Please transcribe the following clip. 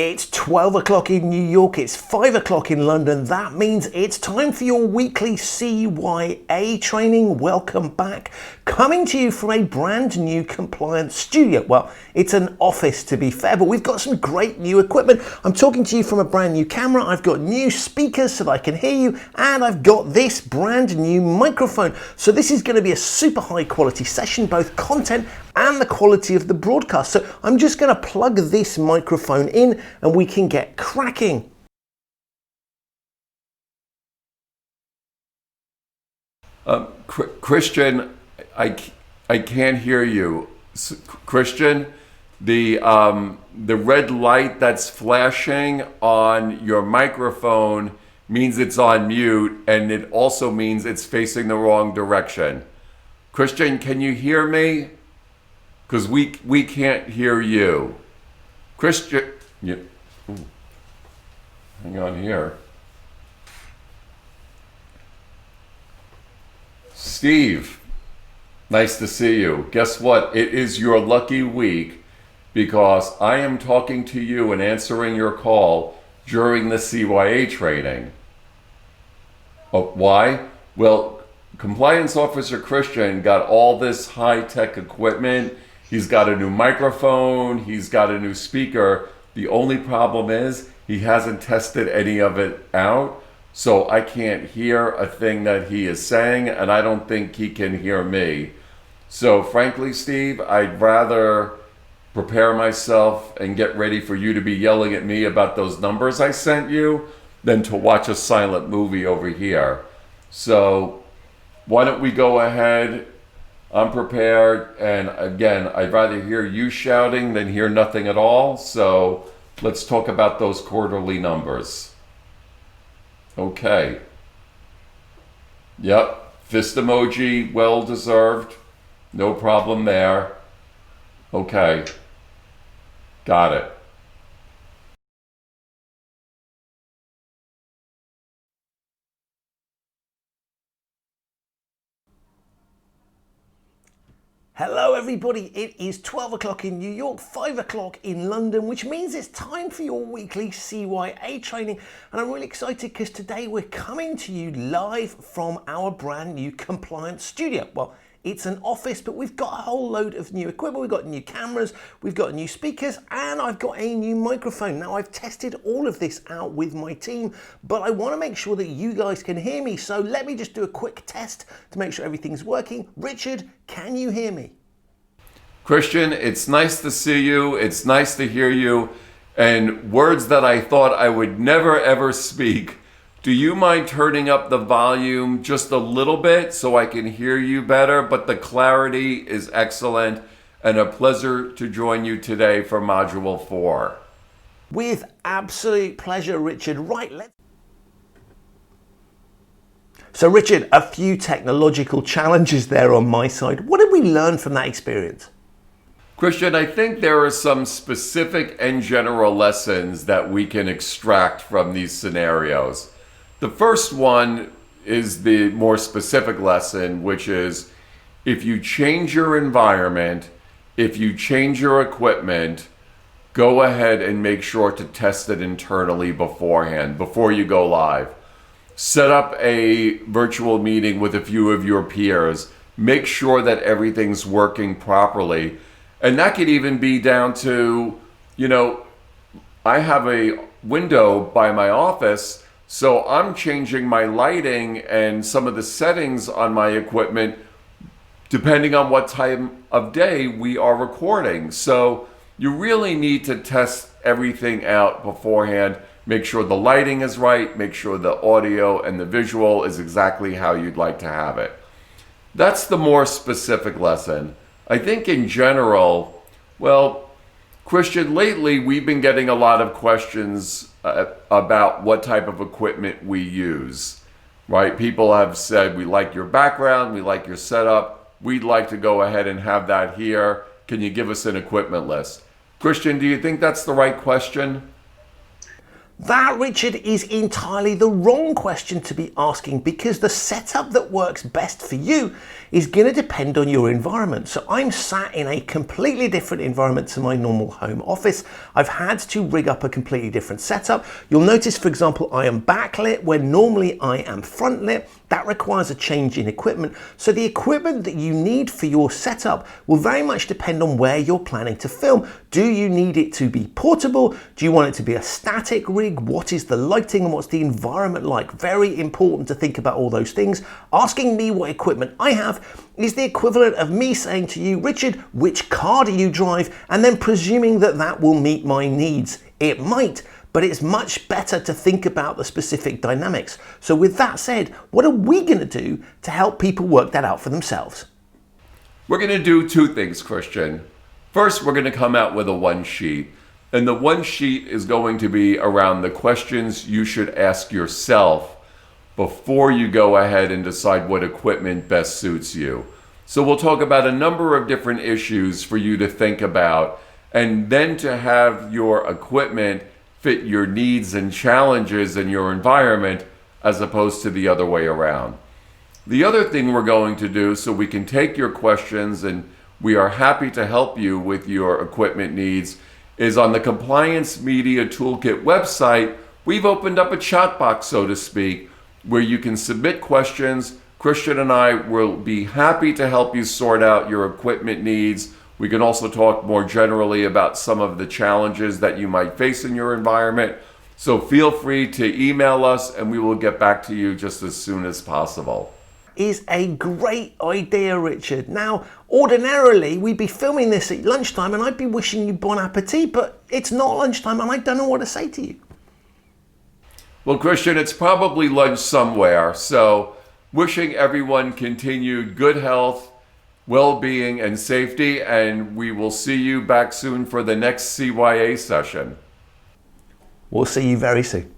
It's 12 o'clock in New York, it's 5 o'clock in London. That means it's time for your weekly CYA training. Welcome back. Coming to you from a brand new compliance studio. Well, it's an office to be fair, but we've got some great new equipment. I'm talking to you from a brand new camera. I've got new speakers so that I can hear you, and I've got this brand new microphone. So this is going to be a super high quality session, both content and the quality of the broadcast. So I'm just going to plug this microphone in and we can get cracking. Christian, I can't hear you. Christian, the red light that's flashing on your microphone means it's on mute, and it also means it's facing the wrong direction. Christian, can you hear me? Because we can't hear you. Christian, hang on here. Steve, nice to see you. Guess what? It is your lucky week because I am talking to you and answering your call during the CYA training. Oh, why? Well, Compliance Officer Christian got all this high-tech equipment. He's got a new microphone, he's got a new speaker. The only problem is he hasn't tested any of it out, so I can't hear a thing that he is saying, and I don't think he can hear me. So frankly, Steve, I'd rather prepare myself and get ready for you to be yelling at me about those numbers I sent you than to watch a silent movie over here. So why don't we go ahead? I'm prepared, and again, I'd rather hear you shouting than hear nothing at all, so let's talk about those quarterly numbers. Okay. Yep, fist emoji, well deserved, no problem there. Okay, got it. Hello everybody, it is 12 o'clock in New York, 5 o'clock in London, which means it's time for your weekly CYA training. And I'm really excited because today we're coming to you live from our brand new compliance studio. Well, it's an office, but we've got a whole load of new equipment. We've got new cameras, we've got new speakers, and I've got a new microphone. Now, I've tested all of this out with my team, but I want to make sure that you guys can hear me. So let me just do a quick test to make sure everything's working. Richard, can you hear me? Christian, it's nice to see you. It's nice to hear you. And words that I thought I would never ever speak. Do you mind turning up the volume just a little bit so I can hear you better? But the clarity is excellent, and a pleasure to join you today for Module 4. With absolute pleasure, Richard. Right, So Richard, a few technological challenges there on my side. What did we learn from that experience? Christian, I think there are some specific and general lessons that we can extract from these scenarios. The first one is the more specific lesson, which is if you change your environment, if you change your equipment, go ahead and make sure to test it internally beforehand, before you go live. Set up a virtual meeting with a few of your peers. Make sure that everything's working properly. And that could even be down to, I have a window by my office, so I'm changing my lighting and some of the settings on my equipment depending on what time of day we are recording. So you really need to test everything out beforehand. Make sure the lighting is right, make sure the audio and the visual is exactly how you'd like to have it. That's the more specific lesson. I think in general, well, Christian, lately we've been getting a lot of questions about what type of equipment we use, right? People have said, we like your background, we like your setup, we'd like to go ahead and have that here. Can you give us an equipment list? Christian, do you think that's the right question? That, Richard, is entirely the wrong question to be asking, because the setup that works best for you is going to depend on your environment. So I'm sat in a completely different environment to my normal home office. I've had to rig up a completely different setup. You'll notice, for example, I am backlit where normally I am front lit. That requires a change in equipment. So the equipment that you need for your setup will very much depend on where you're planning to film. Do you need it to be portable? Do you want it to be a static rig? What is the lighting and what's the environment like? Very important to think about all those things. Asking me what equipment I have is the equivalent of me saying to you, Richard, which car do you drive? And then presuming that that will meet my needs. It might, but it's much better to think about the specific dynamics. So with that said, what are we going to do to help people work that out for themselves? We're going to do two things, Christian. First, we're going to come out with a one sheet. And the one sheet is going to be around the questions you should ask yourself before you go ahead and decide what equipment best suits you. So we'll talk about a number of different issues for you to think about, and then to have your equipment fit your needs and challenges in your environment, as opposed to the other way around. The other thing we're going to do, so we can take your questions and we are happy to help you with your equipment needs, is on the Compliance Media Toolkit website, we've opened up a chat box, so to speak, where you can submit questions. Christian and I will be happy to help you sort out your equipment needs. We can also talk more generally about some of the challenges that you might face in your environment. So feel free to email us and we will get back to you just as soon as possible. Is a great idea, Richard. Now, ordinarily, we'd be filming this at lunchtime and I'd be wishing you bon appetit, but it's not lunchtime and I don't know what to say to you. Well, Christian, it's probably lunch somewhere. So wishing everyone continued good health, well-being, and safety, and we will see you back soon for the next CYA session. We'll see you very soon.